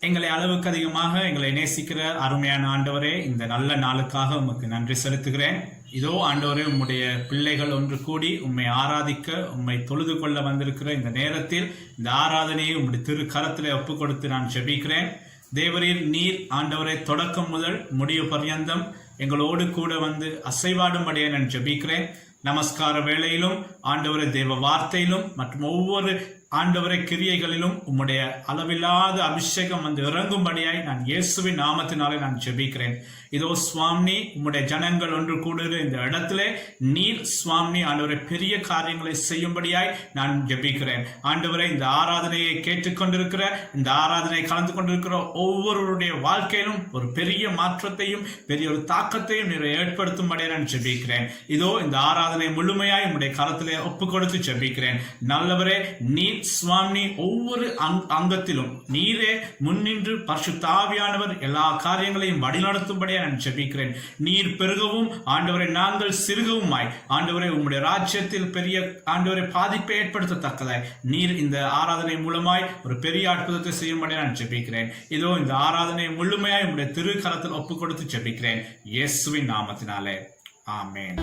எங்களை அளவுக்கு அதிகமாக எங்களை நேசிக்கிற அருமையான ஆண்டவரே, இந்த நல்ல நாளுக்காக உமக்கு நன்றி செலுத்துகிறேன். இதோ ஆண்டவரே, உம்முடைய பிள்ளைகள் ஒன்று கூடி உம்மை ஆராதிக்க, உம்மை தொழுது கொள்ள வந்திருக்கிற இந்த நேரத்தில் இந்த ஆராதனையை உம்முடைய திரு கரத்திலே ஒப்பு கொடுத்து நான் ஜெபிக்கிறேன். தேவரீர் நீர் ஆண்டவரை தொடக்கம் முதல் முடிவு பர்யந்தம் எங்களோடு கூட வந்து அசைவாடும்படியே நான் ஜெபிக்கிறேன். நமஸ்கார வேளையிலும் ஆண்டவரை தேவ வார்த்தையிலும் மற்றும் ஒவ்வொரு ஆண்டவரை கிரியைகளிலும் உம்முடைய அளவில்லாத அபிஷேகம் வந்து இறங்கும்படியாய் நான் இயேசுவின் நாமத்தினாலே நான் ஜெபிக்கிறேன். இதோ சுவாமி, உம்முடைய ஜனங்கள் ஒன்று கூடுகிற இந்த இடத்திலே நீர் சுவாமி ஆண்டவரை பெரிய காரியங்களை செய்யும்படியாய் நான் ஜெபிக்கிறேன். ஆண்டவரை இந்த ஆராதனையை கேட்டுக்கொண்டிருக்கிற, இந்த ஆராதனை கலந்து கொண்டிருக்கிற ஒவ்வொருவருடைய வாழ்க்கையிலும் ஒரு பெரிய மாற்றத்தையும் பெரிய ஒரு தாக்கத்தையும் நீரை ஏற்படுத்தும்படியாய் நான் ஜெபிக்கிறேன். இதோ இந்த ஆராதனை முழுமையாய் உம்முடைய கரத்திலே ஒப்பு கொடுத்து ஜெபிக்கிறேன். நல்லவரே, நீர் சுவாமி ஒவ்வொரு அங்கத்திலும் நீரே முன்னின்று பரிசுத்த ஆவியானவர் எல்லா காரியங்களையும் வழிநடத்தும்படியாக நான் ஜெபிக்கிறேன். நீர் பெருகவும் ஆண்டவரை நாங்கள் சிறுகவுமாய் ஆண்டவரை உம்முடைய ராஜ்யத்தில் பெரிய ஆண்டவரை பாதிப்பை ஏற்படுத்தத்தக்கதாய் நீர் இந்த ஆராதனை மூலமாய் ஒரு பெரிய அற்புதத்தை செய்யும்படியாக நான் ஜெபிக்கிறேன். இதோ இந்த ஆராதனை முழுமையாய் உம்முடைய திரு கரத்தில் ஒப்பு கொடுத்து ஜெபிக்கிறேன் இயேசுவின் நாமத்தினாலே, ஆமென்.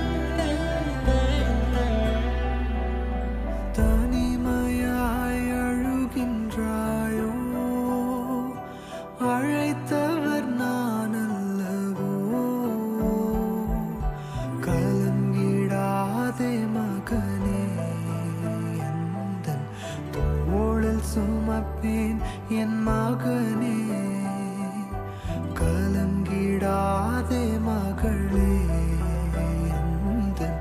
அழைத்தவர் நான் அல்லவோ, கலங்கிடாதே மகனே, எந்தன் தோளில் சுமப்பேன் என் மகனே, கலங்கிடாதே மகளே, எந்தன்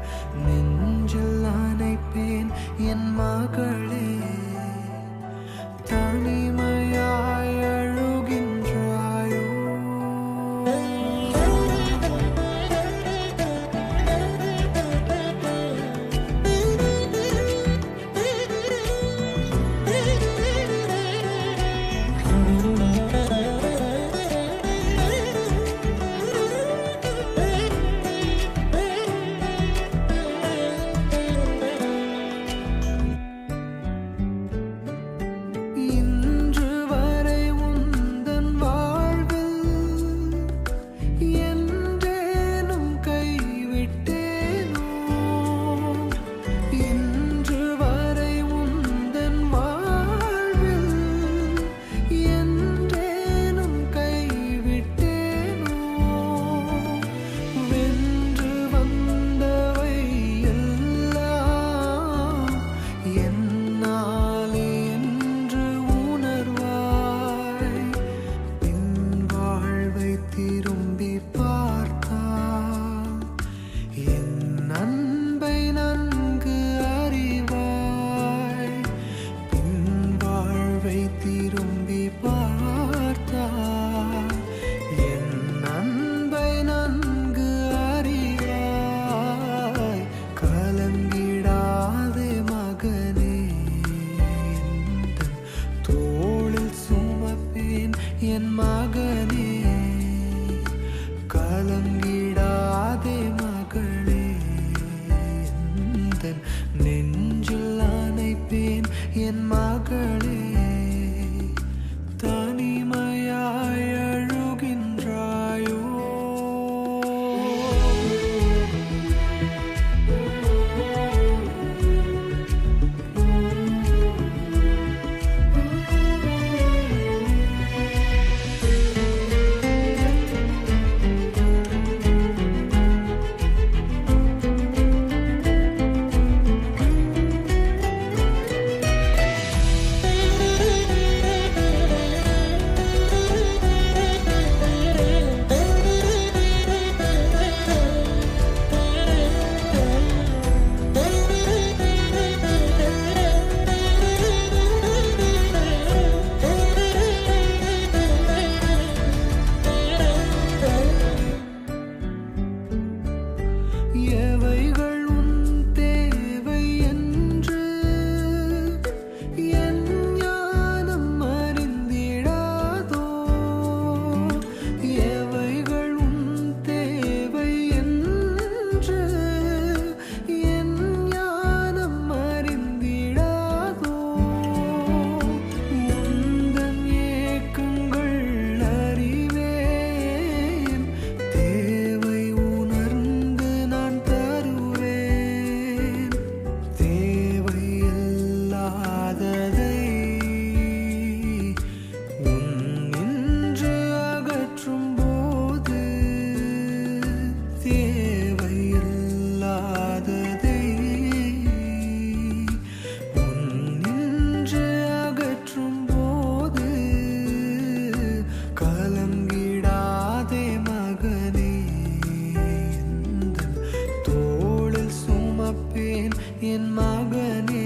என் மகனே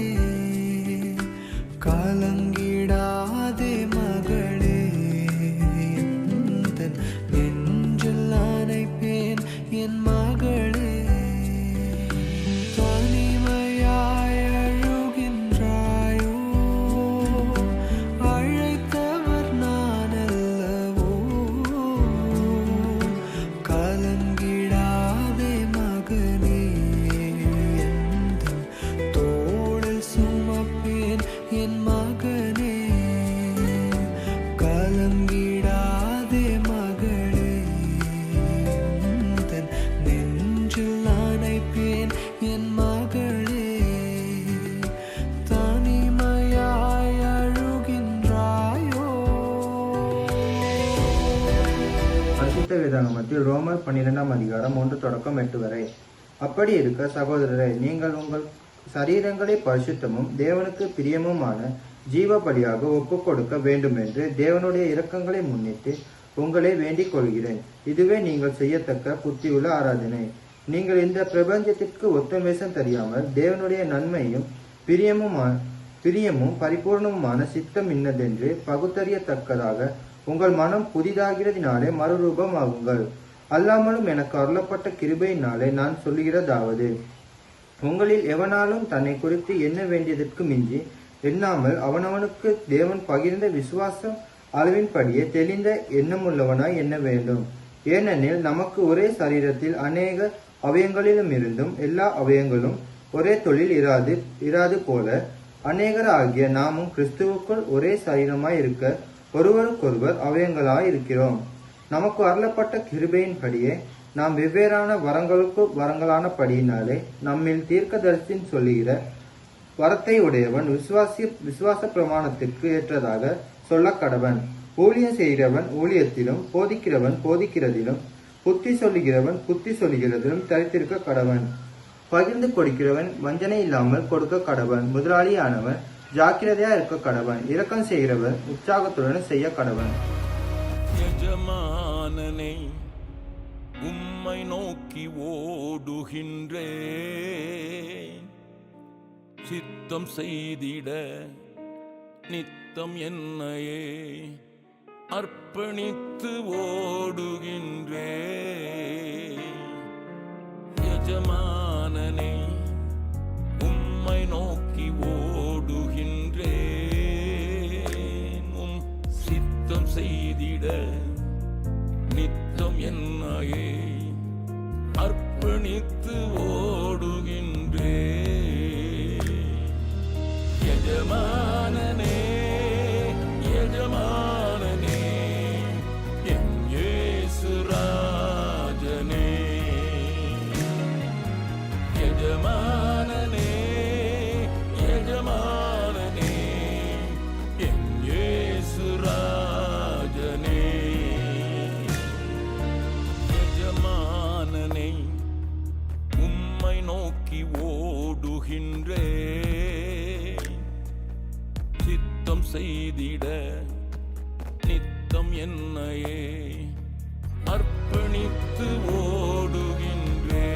கலங்கிடாதே மகளே எந்தன் நெஞ்சில் அணைப்பேன் என் மகளே தனிமையாய் அழுகின்றாயோ அழைத்தவர் நான் அல்லவோ கலங்கிடாதே மகனே எந்தன் தோளில் சுமப்பேன் என் மகனே கலங்கிடாதே மகளே எந்தன் நெஞ்சில் அணைப்பேன் என் மகளே தனிமையாய் அழுகின்றாயோ. பரிசுத்த வேதாகமத்தில் ரோமர் 12ஆம் அதிகாரம் 1-8 வரை. அப்படி இருக்க சகோதரரே, நீங்கள் உங்கள் சரீரங்களை பரிசுத்தமும் தேவனுக்கு பிரியமுமான ஜீவ பலியாக ஒப்புக் கொடுக்க வேண்டும் என்று தேவனுடைய இரக்கங்களை முன்னிட்டு உங்களை வேண்டிக் கொள்கிறேன். இதுவே நீங்கள் செய்யத்தக்க புத்தியுள்ள ஆராதனை. நீங்கள் இந்த பிரபஞ்சத்திற்கு ஒத்தமேசம் தெரியாமல் தேவனுடைய நன்மையும் பிரியமும் பரிபூர்ணமுமான சித்தம் இன்னதென்று பகுத்தறியத்தக்கதாக உங்கள் மனம் புதிதாகிறதினாலே மறுரூபம் ஆகுங்கள். அல்லாமலும் எனக்கு அருளப்பட்ட கிருபையினாலே நான் சொல்லுகிறதாவது, உங்களில் எவனாலும் தன்னை குறித்து எண்ண வேண்டியதற்கு மிஞ்சி எண்ணாமல் அவனவனுக்கு தேவன் பகிர்ந்த விசுவாசம் அளவின்படியே தெளிந்த எண்ணமுள்ளவனாய் எண்ண வேண்டும். ஏனெனில் நமக்கு ஒரே சரீரத்தில் அநேக அவயங்களிலும் இருந்தும் எல்லா அவயங்களும் ஒரே தொழில் இராது போல அநேகர் ஆகிய நாமும் கிறிஸ்துவுக்குள் ஒரே சரீரமாய் இருக்க ஒருவருக்கொருவர் அவயங்களாய் இருக்கிறோம். நமக்கு அருளப்பட்ட கிருபையின்படியே நாம் வெவ்வேறான வரங்களான படியினாலே நம்மில் தீர்க்கதரிசின் சொல்லுகிற வரத்தை உடையவன் விசுவாச பிரமாணத்திற்கு ஏற்றதாக சொல்ல கடவன். ஊழியம் செய்கிறவன் ஊழியத்திலும், போதிக்கிறவன் போதிக்கிறதிலும், புத்தி சொல்லுகிறதிலும் தரித்திருக்க கடவன். பகிர்ந்து கொடுக்கிறவன் வஞ்சனை இல்லாமல் கொடுக்க கடவன். முதலாளியானவன் ஜாக்கிரதையா இருக்க கடவன். இரக்கம் செய்கிறவன் உற்சாகத்துடன் செய்ய கடவன். எஜமானனை உம்மை நோக்கி ஓடுகின்றேன், சித்தம் செய்திட நித்தம் என்னையே அர்ப்பணித்து ஓடுகின்றேன். எஜமானனை உம்மை நோக்கி ஓடுகின்றேன், உம் சித்தம் செய்திட நித்தம் என்னையே அர்ப்பணித்து ஓடுகின்றேன். எஜமானனே எஜமானனே என் இயேசு ராஜனே, எஜமானனே எஜமானனே என் இயேசு ராஜனே. எஜமானனே உம்மை நோக்கி ஓடுகின்றேன், சித்தம் செய்திட நித்தம் என்னையே அர்ப்பணித்து ஓடுகின்றேன்.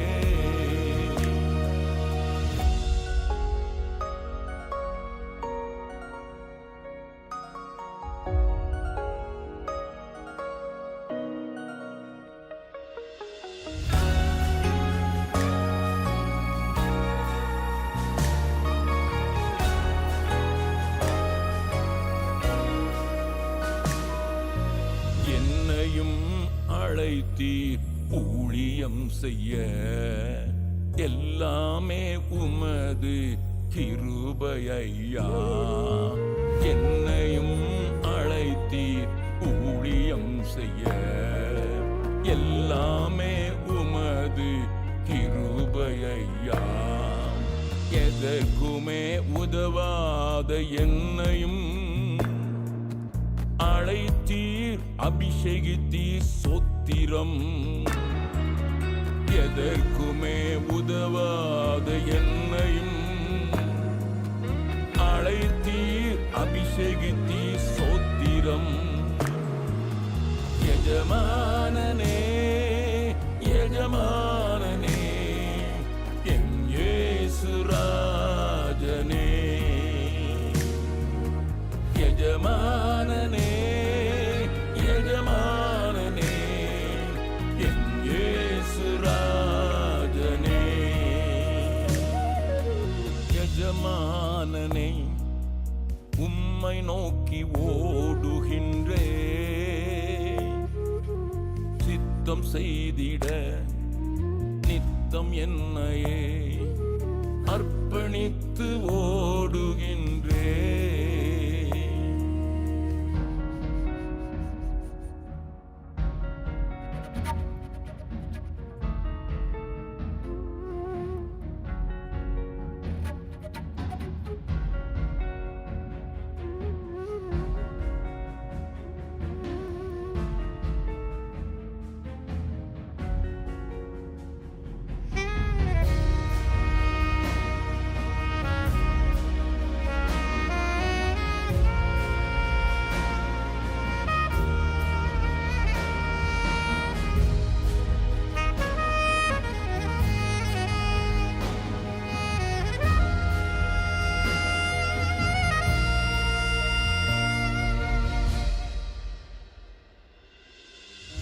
என்னையும் அழைத்தீர் ஊழியம் செய்ய, எல்லாமே உமது கிருபையா. என்னையும் அழைத்தீர் ஊழியம் செய்ய, எல்லாமே உமது கிருபையா. எதற்குமே உதவாத என்னையும் அழைத்தீர், அபிஷேகித்தீர், சொத்திரம். எதற்குமே உதவாத என்னையும் அழைத்தீர், அபிஷேகித்தீர், சொத்திரம். எஜமானனே எஜமானனே என் இயேசு ராஜனே, செய்திட நித்தம் என்னையே அர்ப்பணித்து ஓடுகின்றே.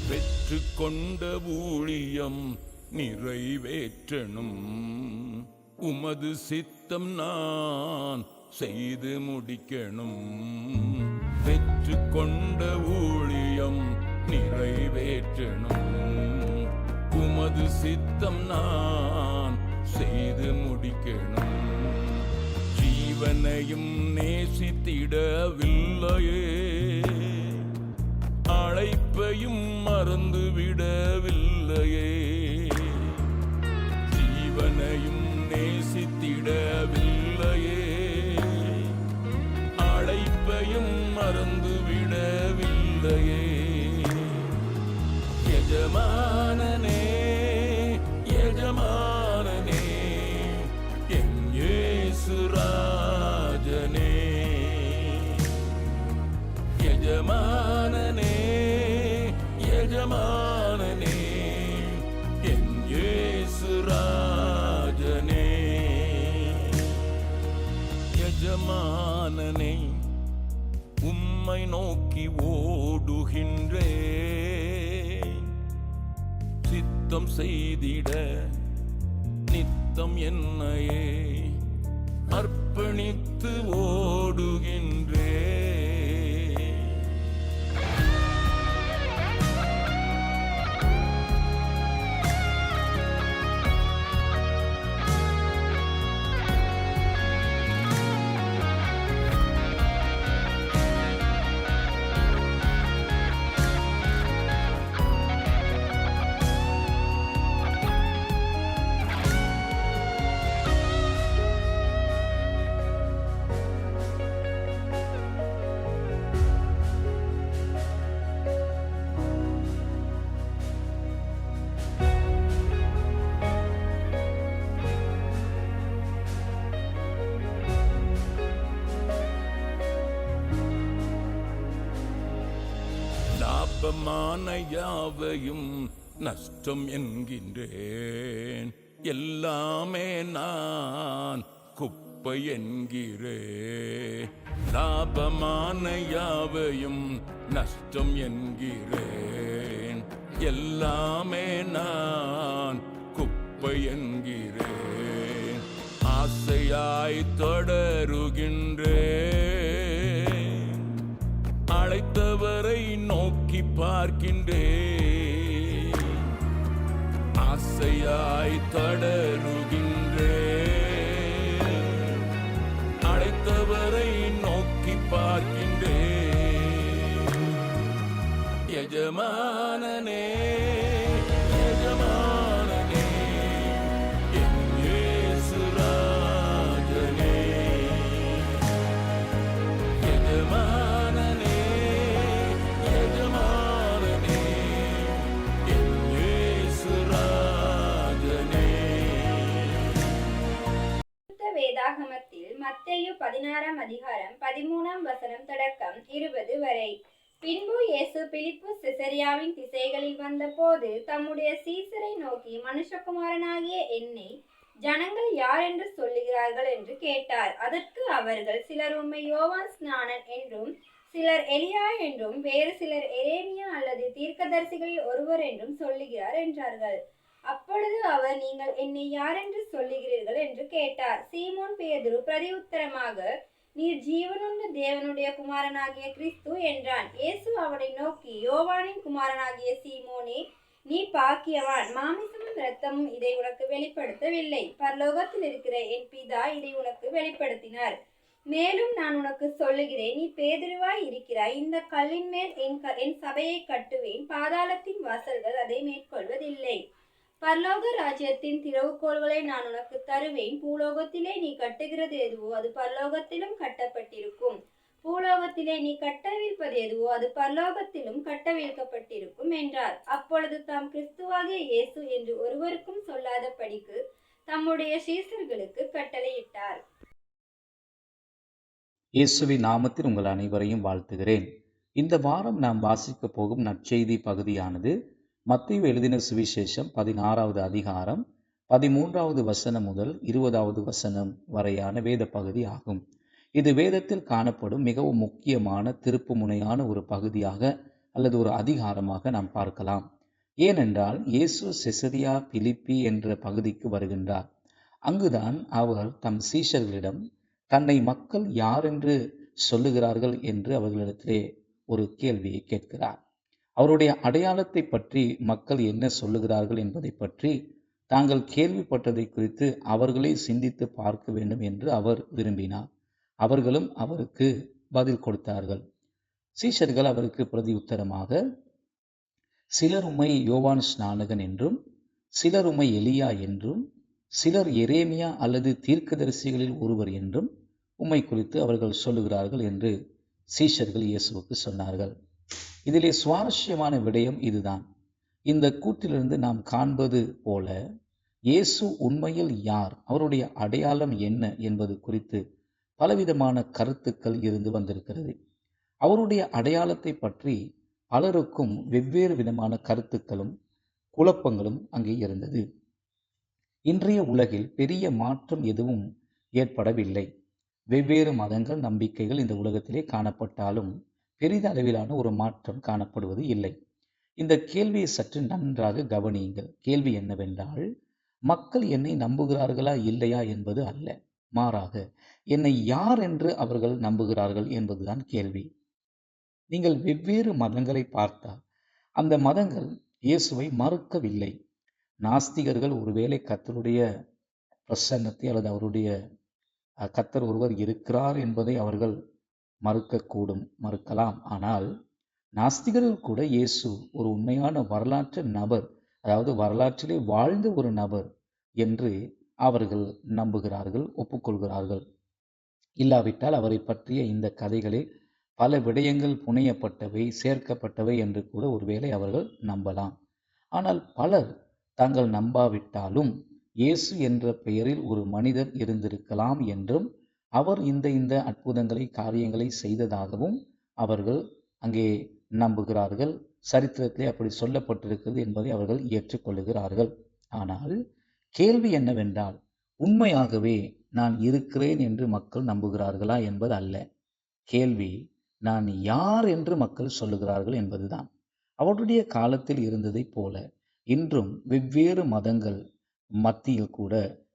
பெற்றுக்கொண்ட ஊழியம் நிறைவேற்றணும், உமது சித்தம் நான் செய்து முடிக்கணும். பெற்றுக்கொண்ட ஊழியம் நிறைவேற்றணும், உமது சித்தம் நான் செய்து முடிக்கணும். ஜீவனையும் நேசித்திடவில்லையே, அழைப்பையும் மறந்து விடவில்லையே. ஜீவனையும் நேசித்திடவில்லையே, அழைப்பையும் மறந்து விடவில்லையே. எஜமானனே எஜமானனே என் இயேசு ராஜனே. எஜமானனே எஜமானனே என் இயேசு ராஜனே. எஜமானனே உம்மை நோக்கி ஓடுகின்றேன், சித்தம் செய்திட நித்தம் என்னையே அர்ப்பணித்து ஓடுகின்றேன். லாபமான யாவையும் நஷ்டம் என்கின்றேன், எல்லாமே நான் குப்பை என்கிறேன். லாபமான யாவையும் நஷ்டம் என்கிறேன், எல்லாமே நான் குப்பை என்கிறேன். ஆசையாய் தொடருகின்றேன், அழைத்தவரை நோக்கி பார்க்கின்றேன். ஆசையாய் தொடருகின்றேன், அழைத்தவரை நோக்கி பார்க்கின்றேன். எஜமானனே எஜமானனே என் இயேசு ராஜனே. எஜமானனே எஜமானனே என் இயேசு ராஜனே. வேதாகமத்தில் மத்தேயு 16 அதிகாரம் 13 தொடக்கம் 20 வரை. பின்பு இயேசு பிலிப்பு செசரியாவின் திசைகளில் வந்தபோது தம்முடைய சீசரை நோக்கி, மனுஷகுமாரனாகிய என்னை ஜனங்கள் யார் என்று சொல்லுகிறார்கள் என்று கேட்டார். அதற்கு அவர்கள், சிலர் உம்மை யோவான் ஸ்நானன் என்றும், சிலர் எலியா என்றும், வேறு சிலர் எரேமியா அல்லது தீர்க்கதரிசிகளில் ஒருவர் என்றும் சொல்லுகிறார் என்றார்கள். அப்பொழுது அவர், நீங்கள் என்னை யார் என்று சொல்லுகிறீர்கள் என்று கேட்டார். சீமோன் பேதுரு பிரதியுத்தரமாக, நீர் ஜீவனுள்ள தேவனுடைய குமாரனாகிய கிறிஸ்து என்றான். இயேசு அவனை நோக்கி, யோவானின் குமாரனாகிய சீமோனே, நீ பாக்கியவான், மாமிசமும் இரத்தமும் இதை உனக்கு வெளிப்படுத்தவில்லை, பரலோகத்தில் இருக்கிற என் பிதா இதை உனக்கு வெளிப்படுத்தினார். மேலும் நான் உனக்கு சொல்லுகிறேன், நீ பேதுருவாய் இருக்கிறாய், இந்த கல்லின் மேல் என் சபையை கட்டுவேன், பாதாளத்தின் வாசல்கள் அதை மேற்கொள்வதில்லை. பரலோக ராஜ்யத்தின் திறவுகோல்களை நான் உனக்கு தருவேன். பூலோகத்திலே நீ கட்டுகிறது எதுவோ அது பரலோகத்திலும் கட்டப்பட்டிருக்கும், பூலோகத்திலே நீ கட்டவிழ்ப்பது எதுவோ அது பரலோகத்திலும் கட்டவிழ்க்கப்பட்டிருக்கும் என்றார். அப்பொழுது தாம் கிறிஸ்துவாகிய இயேசு என்று ஒருவருக்கும் சொல்லாதபடிக்கு தம்முடைய சீசர்களுக்கு கட்டளையிட்டார். இயேசுவின் நாமத்தில் உங்கள் அனைவரையும் வாழ்த்துகிறேன். இந்த வாரம் நாம் வாசிக்க போகும் நற்செய்தி பகுதியானது மத்தேயு எழுதின சுவிசேஷம் 16வது அதிகாரம் 13வது வசனம் முதல் 20வது வசனம் வரையான வேத பகுதி ஆகும். இது வேதத்தில் காணப்படும் மிகவும் முக்கியமான திருப்பு முனையான ஒரு பகுதியாக அல்லது ஒரு அதிகாரமாக நாம் பார்க்கலாம். ஏனென்றால் இயேசு செசரியா பிலிப்பி என்ற பகுதிக்கு வருகின்றார். அங்குதான் அவர் தம் சீஷர்களிடம் தன்னை மக்கள் யார் என்று சொல்லுகிறார்கள் என்று அவர்களிடத்திலே ஒரு கேள்வியை கேட்கிறார். அவருடைய அடையாளத்தை பற்றி மக்கள் என்ன சொல்லுகிறார்கள் என்பதை பற்றி தாங்கள் கேள்விப்பட்டதை குறித்து அவர்களே சிந்தித்து பார்க்க வேண்டும் என்று அவர் விரும்பினார். அவர்களும் அவருக்கு பதில் கொடுத்தார்கள். சீஷர்கள் அவருக்கு பிரதி உத்தரமாக, சிலர் உம்மை யோவான் ஸ்நானகன் என்றும், சிலர் உம்மை எலியா என்றும், சிலர் எரேமியா அல்லது தீர்க்கதரிசிகளில் ஒருவர் என்றும் உம்மை குறித்து அவர்கள் சொல்லுகிறார்கள் என்று சீஷர்கள் இயேசுவுக்கு சொன்னார்கள். இதிலே சுவாரஸ்யமான விடயம் இதுதான். இந்த கூற்றிலிருந்து நாம் காண்பது போல இயேசு உண்மையில் யார், அவருடைய அடையாளம் என்ன என்பது குறித்து பலவிதமான கருத்துக்கள் இருந்து வந்திருக்கிறது. அவருடைய அடையாளத்தை பற்றி பலருக்கும் வெவ்வேறு விதமான கருத்துக்களும் குழப்பங்களும் அங்கே இருந்தது. இன்றைய உலகில் பெரிய மாற்றம் எதுவும் ஏற்படவில்லை. வெவ்வேறு மதங்கள், நம்பிக்கைகள் இந்த உலகத்திலே காணப்பட்டாலும் பெரிதளவிலான ஒரு மாற்றம் காணப்படுவது இல்லை. இந்த கேள்வியை சற்று நன்றாக கவனியுங்கள். கேள்வி என்னவென்றால், மக்கள் என்னை நம்புகிறார்களா இல்லையா என்பது அல்ல, மாறாக என்னை யார் என்று அவர்கள் நம்புகிறார்கள் என்பதுதான் கேள்வி. நீங்கள் வெவ்வேறு மதங்களை பார்த்தால் அந்த மதங்கள் இயேசுவை மறுக்கவில்லை. நாஸ்திகர்கள் ஒருவேளை கர்த்தருடைய பிரசன்னத்தை அல்லது அவருடைய கர்த்தர் ஒருவர் இருக்கிறார் என்பதை அவர்கள் மறுக்கலாம். ஆனால் நாஸ்திகர்கள் கூட இயேசு ஒரு உண்மையான வரலாற்று நபர், அதாவது வரலாற்றிலே வாழ்ந்த ஒரு நபர் என்று அவர்கள் நம்புகிறார்கள், ஒப்புக்கொள்கிறார்கள். இல்லாவிட்டால் அவரை பற்றிய இந்த கதைகளில் பல விடயங்கள் புனையப்பட்டவை, சேர்க்கப்பட்டவை என்று கூட ஒருவேளை அவர்கள் நம்பலாம். ஆனால் பலர் தாங்கள் நம்பாவிட்டாலும் இயேசு என்ற பெயரில் ஒரு மனிதர் இருந்திருக்கலாம் என்றும், அவர் இந்த அற்புதங்களை, காரியங்களை செய்ததாகவும் அவர்கள் அங்கே நம்புகிறார்கள். சரித்திரத்திலே அப்படி சொல்லப்பட்டிருக்கிறது என்பதை அவர்கள் ஏற்றுக்கொள்ளுகிறார்கள். ஆனால் கேள்வி என்னவென்றால், உண்மையாகவே நான் இருக்கிறேன் என்று மக்கள் நம்புகிறார்களா என்பது அல்ல. கேள்வி, நான் யார் என்று மக்கள் சொல்லுகிறார்கள் என்பதுதான். அவருடைய காலத்தில் இருந்ததைப் போல இன்றும் வெவ்வேறு மதங்கள் மத்தியில் கூட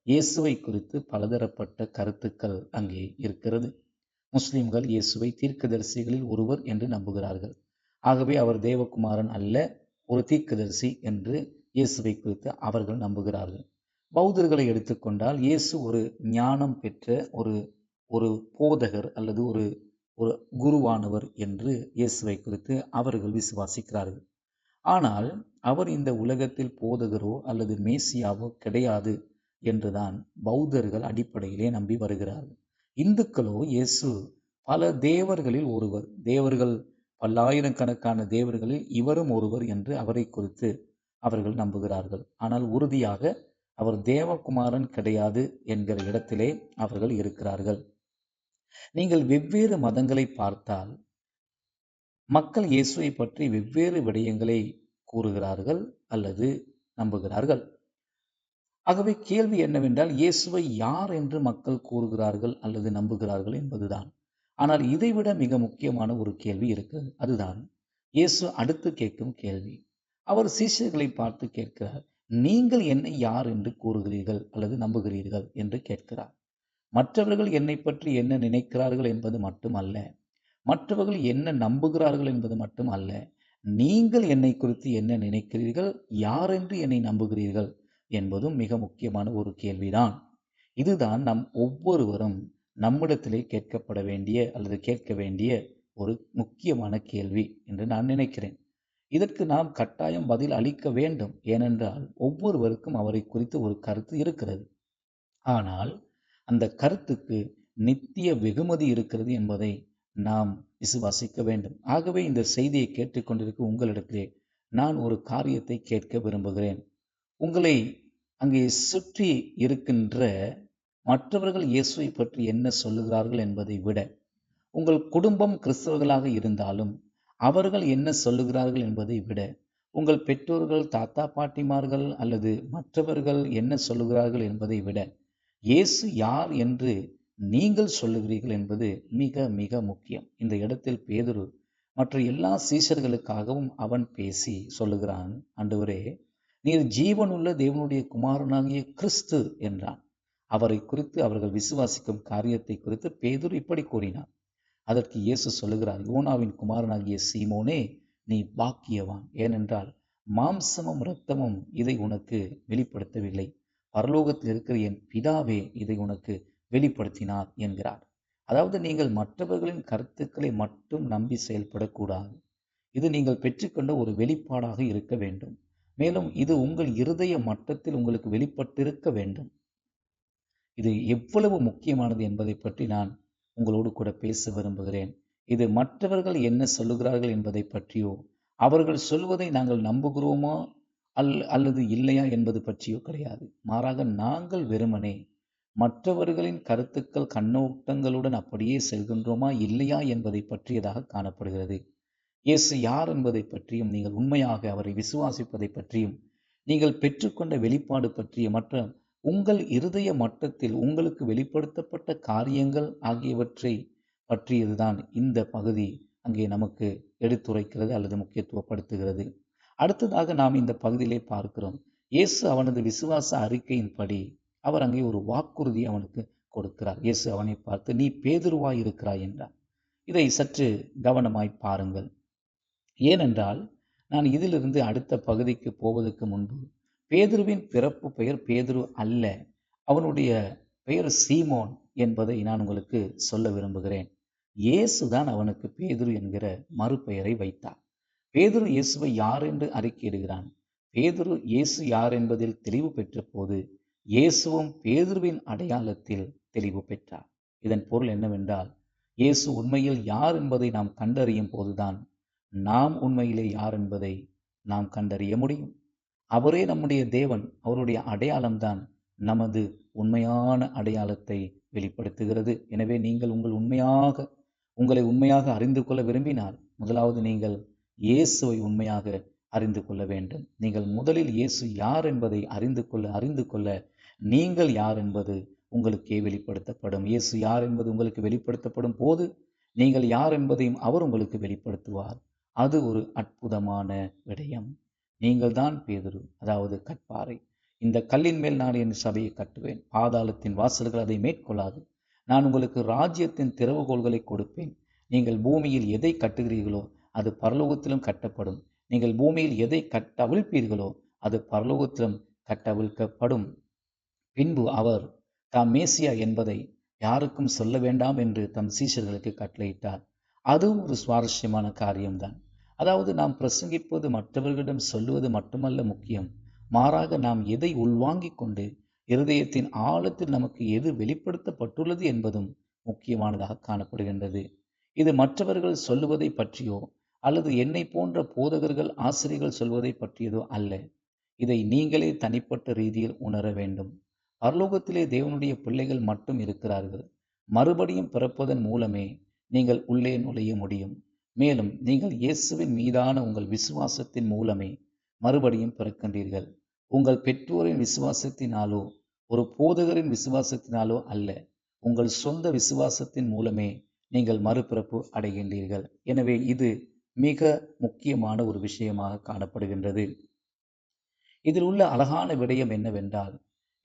இயேசுவை குறித்து பலதரப்பட்ட கருத்துக்கள் அங்கே இருக்கிறது. முஸ்லிம்கள் இயேசுவை தீர்க்கதரிசிகளில் ஒருவர் என்று நம்புகிறார்கள். ஆகவே அவர் தேவகுமாரன் அல்ல, ஒரு தீர்க்கதரிசி என்று இயேசுவை குறித்து அவர்கள் நம்புகிறார்கள். பௌத்தர்களை எடுத்துக்கொண்டால் இயேசு ஒரு ஞானம் பெற்ற ஒரு போதகர் அல்லது ஒரு குருவானவர் என்று இயேசுவை குறித்து அவர்கள் விசுவாசிக்கிறார்கள். ஆனால் அவர் இந்த உலகத்தில் போதகரோ அல்லது மேசியாவோ கிடையாது என்றுதான் பௌத்தர்கள் அடிப்படையிலே நம்பி வருகிறார்கள். இந்துக்களோ இயேசு பல தேவர்களில் ஒருவர், தேவர்கள் பல்லாயிரக்கணக்கான தேவர்களில் இவரும் ஒருவர் என்று அவரை குறித்து அவர்கள் நம்புகிறார்கள். ஆனால் உறுதியாக அவர் தேவகுமாரன் கிடையாது என்கிற இடத்திலே அவர்கள் இருக்கிறார்கள். நீங்கள் வெவ்வேறு மதங்களை பார்த்தால் மக்கள் இயேசுவை பற்றி வெவ்வேறு விடயங்களை கூறுகிறார்கள் அல்லது நம்புகிறார்கள். ஆகவே கேள்வி என்னவென்றால், இயேசுவை யார் என்று மக்கள் கூறுகிறார்கள் அல்லது நம்புகிறார்கள் என்பதுதான். ஆனால் இதைவிட மிக முக்கியமான ஒரு கேள்வி இருக்கிறது. அதுதான் இயேசு அடுத்து கேட்கும் கேள்வி. அவர் சீஷர்களை பார்த்து கேட்கிறார், நீங்கள் என்னை யார் என்று கூறுகிறீர்கள் அல்லது நம்புகிறீர்கள் என்று கேட்கிறார். மற்றவர்கள் என்னை பற்றி என்ன நினைக்கிறார்கள் என்பது மட்டுமல்ல, மற்றவர்கள் என்ன நம்புகிறார்கள் என்பது மட்டும் அல்ல, நீங்கள் என்னை குறித்து என்ன நினைக்கிறீர்கள், யாரென்று என்னை நம்புகிறீர்கள் என்பதும் மிக முக்கியமான ஒரு கேள்விதான். இதுதான் நம் ஒவ்வொருவரும் நம்மிடத்திலே கேட்கப்பட வேண்டிய அல்லது கேட்க வேண்டிய ஒரு முக்கியமான கேள்வி என்று நான் நினைக்கிறேன். இதற்கு நாம் கட்டாயம் பதில் அளிக்க வேண்டும். ஏனென்றால் ஒவ்வொருவருக்கும் அவரை குறித்து ஒரு கருத்து இருக்கிறது. ஆனால் அந்த கருத்துக்கு நித்திய வெகுமதி இருக்கிறது என்பதை நாம் விசுவாசிக்க வேண்டும். ஆகவே இந்த செய்தியை கேட்டுக்கொண்டிருக்கும் உங்களிடத்திலே நான் ஒரு காரியத்தை கேட்க விரும்புகிறேன். உங்களை அங்கே சுற்றி இருக்கின்ற மற்றவர்கள் இயேசுவை பற்றி என்ன சொல்லுகிறார்கள் என்பதை விட, உங்கள் குடும்பம் கிறிஸ்தவர்களாக இருந்தாலும் அவர்கள் என்ன சொல்லுகிறார்கள் என்பதை விட, உங்கள் பெற்றோர்கள், தாத்தா பாட்டிமார்கள் அல்லது மற்றவர்கள் என்ன சொல்லுகிறார்கள் என்பதை விட, இயேசு யார் என்று நீங்கள் சொல்லுகிறீர்கள் என்பது மிக மிக முக்கியம். இந்த இடத்தில் பேதுரு மற்ற எல்லா சீஷர்களுக்காகவும் அவன் பேசி சொல்லுகிறான், ஆண்டவரே, நீர் ஜீவனுள்ள தேவனுடைய குமாரனாகிய கிறிஸ்து என்றான். அவரை குறித்து அவர்கள் விசுவாசிக்கும் காரியத்தை குறித்து பேதுரு இப்படி கூறினார். அதற்கு இயேசு சொல்லுகிறார், யோனாவின் குமாரனாகிய சீமோனே, நீ பாக்கியவான். ஏனென்றால் மாம்சமும் இரத்தமும் இதை உனக்கு வெளிப்படுத்தவில்லை, பரலோகத்தில் இருக்கிற என் பிதாவே இதை உனக்கு வெளிப்படுத்தினார் என்கிறார். அதாவது நீங்கள் மற்றவர்களின் கருத்துக்களை மட்டும் நம்பி செயல்படக்கூடாது. இது நீங்கள் பெற்றுக்கொண்ட ஒரு வெளிப்பாடாக இருக்க வேண்டும். மேலும் இது உங்கள் இருதய மட்டத்தில் உங்களுக்கு வெளிப்பட்டிருக்க வேண்டும். இது எவ்வளவு முக்கியமானது என்பதை பற்றி நான் உங்களோடு கூட பேச விரும்புகிறேன். இது மற்றவர்கள் என்ன சொல்லுகிறார்கள் என்பதை பற்றியோ, அவர்கள் சொல்வதை நாங்கள் நம்புகிறோமா அல்லது இல்லையா என்பது பற்றியோ கிடையாது. மாறாக நாங்கள் வெறுமனே மற்றவர்களின் கருத்துக்கள், கண்ணோட்டங்களுடன் அப்படியே செல்கின்றோமா இல்லையா என்பதை பற்றியதாக காணப்படுகிறது. இயேசு யார் என்பதை பற்றியும், நீங்கள் உண்மையாக அவரை விசுவாசிப்பதை பற்றியும், நீங்கள் பெற்றுக்கொண்ட வெளிப்பாடு பற்றிய மற்ற உங்கள் இருதய மட்டத்தில் உங்களுக்கு வெளிப்படுத்தப்பட்ட காரியங்கள் ஆகியவற்றை பற்றியதுதான் இந்த பகுதி அங்கே நமக்கு எடுத்துரைக்கிறது அல்லது முக்கியத்துவப்படுத்துகிறது. அடுத்ததாக நாம் இந்த பகுதியிலே பார்க்கிறோம், இயேசு அவனது விசுவாச அறிக்கையின்படி அவர் அங்கே ஒரு வாக்குறுதி அவனுக்கு கொடுக்கிறார். இயேசு அவனை பார்த்து, நீ பேதுருவாய் இருக்கிறாய் என்றார். இதை சற்று கவனமாய் பாருங்கள். ஏனென்றால் நான் இதிலிருந்து அடுத்த பகுதிக்கு போவதற்கு முன்பு, பேதுருவின் பிறப்பு பெயர் பேதுரு அல்ல, அவனுடைய பெயர் சீமோன் என்பதை நான் உங்களுக்கு சொல்ல விரும்புகிறேன். இயேசுதான் அவனுக்கு பேதுரு என்கிற மறுபெயரை வைத்தார். பேதுரு இயேசுவை யார் என்று அறிக்கையிடுகிறான். பேதுரு இயேசு யார் என்பதில் தெளிவு பெற்ற போது, இயேசுவும் பேதுருவின் அடையாளத்தில் தெளிவு பெற்றார். இதன் பொருள் என்னவென்றால், இயேசு உண்மையில் யார் என்பதை நாம் கண்டறியும் போதுதான் நாம் உண்மையிலே யார் என்பதை நாம் கண்டறிய முடியும். அவரே நம்முடைய தேவன். அவருடைய அடையாளம்தான் நமது உண்மையான அடையாளத்தை வெளிப்படுத்துகிறது. எனவே நீங்கள் உங்களை உண்மையாக அறிந்து கொள்ள விரும்பினால், முதலாவது நீங்கள் இயேசுவை உண்மையாக அறிந்து கொள்ள வேண்டும். நீங்கள் முதலில் இயேசு யார் என்பதை அறிந்து கொள்ள நீங்கள் யார் என்பது உங்களுக்கே வெளிப்படுத்தப்படும். இயேசு யார் என்பது உங்களுக்கு வெளிப்படுத்தப்படும் போது நீங்கள் யார் என்பதையும் அவர் உங்களுக்கு வெளிப்படுத்துவார். அது ஒரு அற்புதமான விடயம். நீங்கள் தான் பேதுரு, அதாவது கற்பாறை. இந்த கல்லின் மேல் நான் என் சபையை கட்டுவேன், பாதாளத்தின் வாசல்கள் அதை மேற்கொள்ளாது. நான் உங்களுக்கு ராஜ்யத்தின் திறவுகோல்களை கொடுப்பேன். நீங்கள் பூமியில் எதை கட்டுகிறீர்களோ அது பரலோகத்திலும் கட்டப்படும். நீங்கள் பூமியில் எதை கட்டவிழ்ப்பீர்களோ அது பரலோகத்திலும் கட்டவிழ்க்கப்படும். பின்பு அவர் தாம் மேசியா என்பதை யாருக்கும் சொல்ல வேண்டாம் என்று தம் சீஷர்களுக்கு கட்டளையிட்டார். அது ஒரு சுவாரஸ்யமான காரியம்தான். அதாவது நாம் பிரசங்கிப்பது மற்றவர்களிடம் சொல்லுவது மட்டுமல்ல முக்கியம், மாறாக நாம் எதை உள்வாங்கிக் கொண்டு இருதயத்தின் ஆழத்தில் நமக்கு எது வெளிப்படுத்தப்பட்டுள்ளது என்பதும் முக்கியமானதாக காணப்படுகின்றது. இது மற்றவர்கள் சொல்லுவதை பற்றியோ அல்லது என்னை போன்ற போதகர்கள், ஆசிரியர்கள் சொல்வதை பற்றியதோ அல்ல. இதை நீங்களே தனிப்பட்ட ரீதியில் உணர வேண்டும். பரலோகத்திலே தேவனுடைய பிள்ளைகள் மட்டும் இருக்கிறார்கள். மறுபடியும் பிறப்பதன் மூலமே நீங்கள் உள்ளே நுழைய முடியும். மேலும் நீங்கள் இயேசுவின் மீதான உங்கள் விசுவாசத்தின் மூலமே மறுபடியும் பிறக்கின்றீர்கள். உங்கள் பெற்றோரின் விசுவாசத்தினாலோ ஒரு போதகரின் விசுவாசத்தினாலோ அல்ல, உங்கள் சொந்த விசுவாசத்தின் மூலமே நீங்கள் மறுபிறப்பு அடைகின்றீர்கள். எனவே இது மிக முக்கியமான ஒரு விஷயமாக காணப்படுகின்றது. இதில் உள்ள அழகான விடயம் என்னவென்றால்,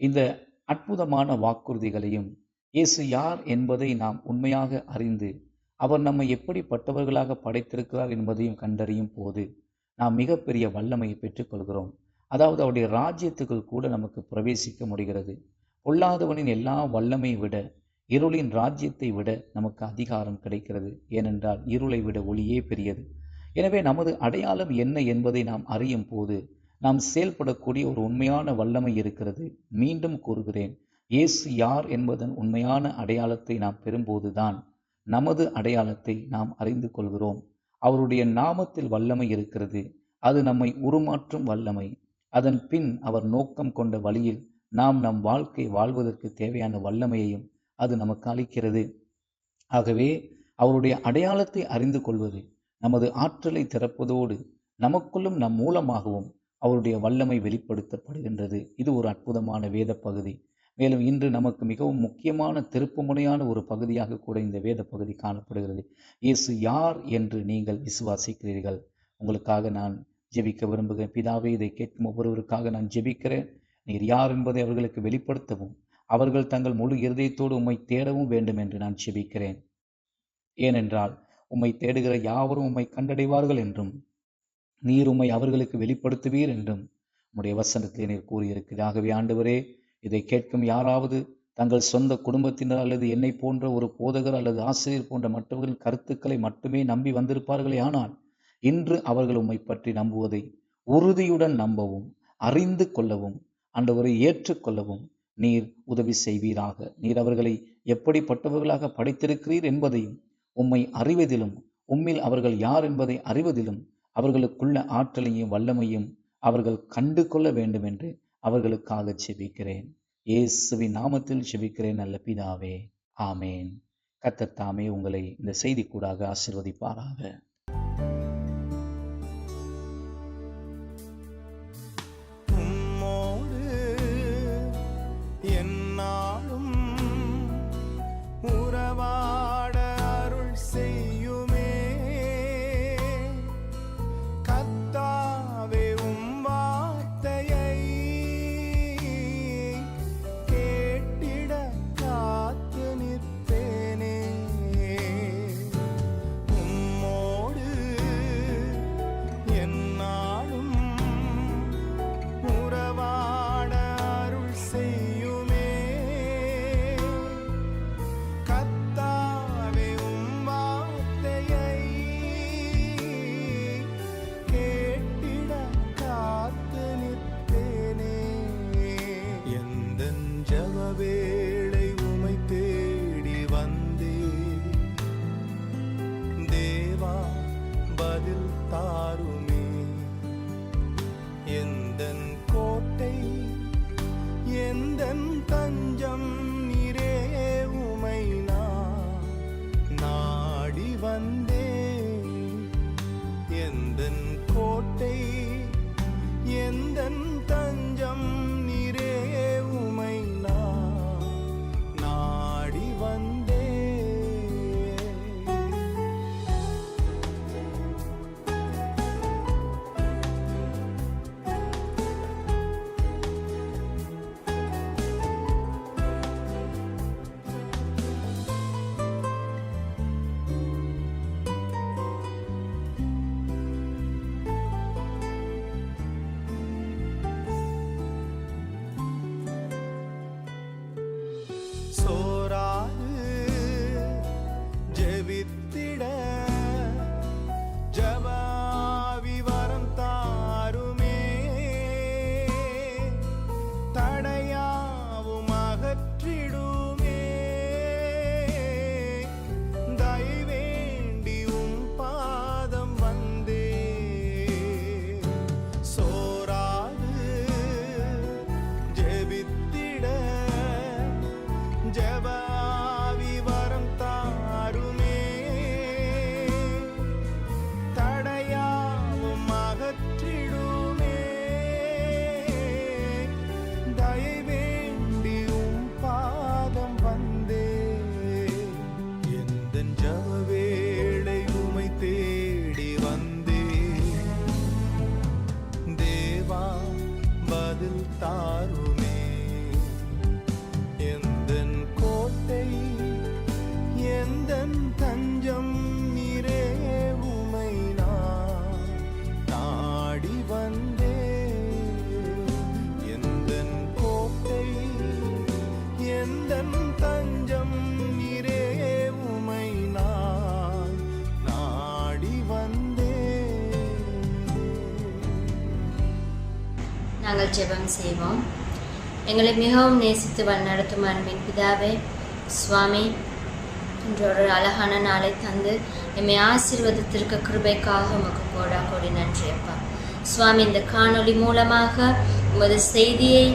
இந்த அற்புதமான வாக்குறுதிகளையும் இயேசு யார் என்பதை நாம் உண்மையாக அறிந்து அவர் நம்மை எப்படிப்பட்டவர்களாக படைத்திருக்கிறார் என்பதையும் கண்டறியும் போது நாம் மிகப்பெரிய வல்லமையை பெற்றுக்கொள்கிறோம். அதாவது அவருடைய ராஜ்யத்துக்குள் கூட நமக்கு பிரவேசிக்க முடிகிறது. பொல்லாதவனின் எல்லா வல்லமையை விட, இருளின் ராஜ்யத்தை விட நமக்கு அதிகாரம் கிடைக்கிறது. ஏனென்றால் இருளை விட ஒளியே பெரியது. எனவே நமது அடையாளம் என்ன என்பதை நாம் அறியும் போது நாம் செயல்படக்கூடிய ஒரு உண்மையான வல்லமை இருக்கிறது. மீண்டும் கூறுகிறேன், இயேசு யார் என்பதன் உண்மையான அடையாளத்தை நாம் பெறும்போதுதான் நமது அடையாளத்தை நாம் அறிந்து கொள்கிறோம். அவருடைய நாமத்தில் வல்லமை இருக்கிறது. அது நம்மை உருமாற்றும் வல்லமை. அதன் பின் அவர் நோக்கம் கொண்ட வழியில் நாம் நம் வாழ்க்கை வாழ்வதற்கு தேவையான வல்லமையையும் அது நமக்கு அளிக்கிறது. ஆகவே அவருடைய அடையாளத்தை அறிந்து கொள்வது நமது ஆற்றலை திறப்பதோடு நமக்குள்ளும் நம் மூலமாகவும் அவருடைய வல்லமை வெளிப்படுத்தப்படுகின்றது. இது ஒரு அற்புதமான வேத பகுதி. மேலும் இன்று நமக்கு மிகவும் முக்கியமான திருப்புமுனையான ஒரு பகுதியாக கூட இந்த வேத பகுதி காணப்படுகிறது. இயேசு யார் என்று நீங்கள் விசுவாசிக்கிறீர்கள்? உங்களுக்காக நான் ஜெபிக்க விரும்புகிறேன். பிதாவே, இதை கேட்கும் ஒவ்வொருவருக்காக நான் ஜெபிக்கிறேன். நீர் யார் என்பதை அவர்களுக்கு வெளிப்படுத்தவும், அவர்கள் தங்கள் முழு இருதயத்தோடு உம்மை தேடவும் வேண்டும் என்று நான் ஜெபிக்கிறேன். ஏனென்றால் உம்மை தேடுகிற யாவரும் உம்மை கண்டடைவார்கள் என்றும், நீர் உம்மை அவர்களுக்கு வெளிப்படுத்துவீர் என்றும் உம்முடைய வசனத்திலே நீர் கூறியிருக்கிறது. ஆகவே ஆண்டவரே, இதை கேட்கும் யாராவது தங்கள் சொந்த குடும்பத்தினர் அல்லது என்னை போன்ற ஒரு போதகர் அல்லது ஆசிரியர் போன்ற மற்றவர்கள் கருத்துக்களை மட்டுமே நம்பி வந்திருப்பார்களே, ஆனால் இன்று அவர்கள் உம்மை பற்றி நம்புவதை உறுதியுடன் நம்பவும், அறிந்து கொள்ளவும், ஆண்டவரை ஏற்றுக்கொள்ளவும் நீர் உதவி செய்வீராக. நீர் அவர்களை எப்படிப்பட்டவர்களாக படைத்திருக்கிறீர் என்பதையும், உம்மை அறிவதிலும், உம்மில் அவர்கள் யார் என்பதை அறிவதிலும் அவர்களுக்குள்ள ஆற்றலையும் வல்லமையும் அவர்கள் கண்டு கொள்ள வேண்டும் என்று அவர்களுக்காக ஜெபிக்கிறேன். இயேசுவின் நாமத்தில் ஜெபிக்கிறேன் நல்ல பிதாவே, ஆமேன். கர்த்தர் தாமே உங்களை இந்த செய்தி கூடாக ஆசீர்வதிப்பாராக. உம்மோடு எந்நாளும் உறவாட அருள் செய்யுமே கர்த்தாவே. உம் வார்த்தையை கேட்டிட காத்து நிற்பேனே. உம்மோடு எந்நாளும் உறவாட அருள் செய்யுமே கர்த்தாவே. உம் வார்த்தையை கேட்டிட காத்து நிற்பேனே. எந்தன் ஜெப வேளை உமை தேடி வந்தே தேவா, பதில் தாருமே. எந்தன் கோட்டை எந்தன் தஞ்சம் நீரே, உமை நான் நாடி வந்தே. எந்தன் கோட்டை எந்தன் தஞ்சம் நீரே, உமை நான் நாடி வந்தே. நாங்கள் ஜெபம் செய்வோம். எங்களை மிகவும் நேசித்து வழிநடத்தும் அன்பின் பிதாவே, சுவாமி, இன்று ஒரு அழகான நாளை தந்து எம்மை ஆசீர்வதித்திருக்க கிருபைக்காக உமக்கு கோடா கோடி நன்றி அப்பா. சுவாமி, இந்த காணொளி மூலமாக உமது செய்தியை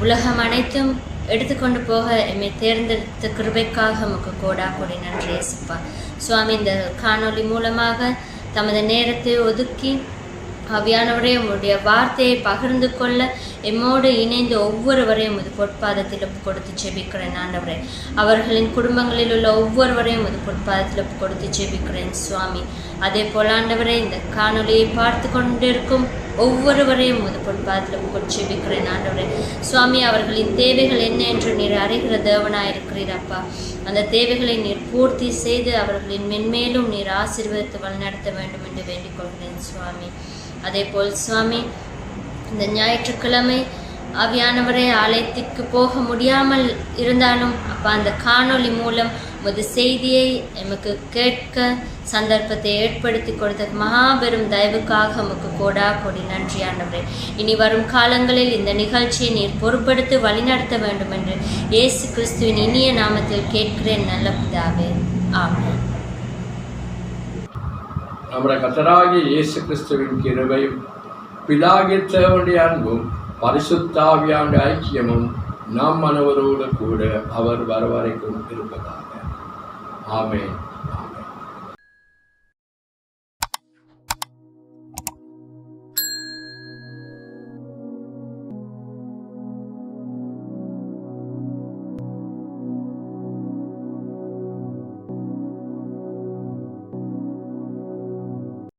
உலகம் அனைத்தும் எடுத்துக்கொண்டு போக எம்மை தேர்ந்தெடுத்த கிருபைக்காக உமக்கு கோடா கோடி நன்றி ஏசப்பா. சுவாமி, இந்த காணொளி மூலமாக தமது நேரத்தை ஒதுக்கி ஆவியானவரே உம்முடைய வார்த்தையை பகிர்ந்து கொள்ள எம்மோடு இணைந்து ஒவ்வொருவரையும் இது பொற்பாதத்தில் கொடுத்து ஜெபிக்கிறேன் ஆண்டவரே. அவர்களின் குடும்பங்களில் உள்ள ஒவ்வொருவரையும் இது பொற்பாதத்தில் கொடுத்து ஜெபிக்கிறேன் சுவாமி. அதே போல் ஆண்டவரே, இந்த காணொலியை பார்த்து கொண்டிருக்கும் ஒவ்வொருவரையும் இது பொற்பாதத்தில் கொடுத்து ஜெபிக்கிறேன் ஆண்டவரே. சுவாமி, அவர்களின் தேவைகள் என்ன என்று நீர் அறிகிற தேவனாயிருக்கிறீர் அப்பா. அந்த தேவைகளை நீர் பூர்த்தி செய்து அவர்களின் மென்மேலும் நீர் ஆசீர்வதித்து வழிநடத்த வேண்டும் என்று வேண்டிக் கொள்கிறேன் சுவாமி. அதே போல் சுவாமி, இந்த ஞாயிற்றுக்கிழமை ஆவியானவரே ஆலயத்திற்கு போக முடியாமல் இருந்தாலும் அப்போ அந்த காணொளி மூலம் உமது செய்தியை எமக்கு கேட்க சந்தர்ப்பத்தை ஏற்படுத்தி கொடுத்த மகாபெரும் தயவுக்காக உமக்கு கோடா கோடி நன்றி ஆண்டவரே. இனி வரும் காலங்களில் இந்த நிகழ்ச்சியை நீர் பொறுப்படுத்தி வழிநடத்த வேண்டும் என்று இயேசு கிறிஸ்துவின் இனிய நாமத்தில் கேட்கிறேன் நல்ல பிதாவே, ஆமென். நம்முடைய கர்த்தராகிய இயேசு கிறிஸ்துவின் கிருபையும் பிதாகிய தேவனுடைய அன்பும் பரிசுத்தாவியான ஐக்கியமும் நம் மனவரோடு கூட அவர் வரவரைக்கும் இருப்பதாக. ஆமென்.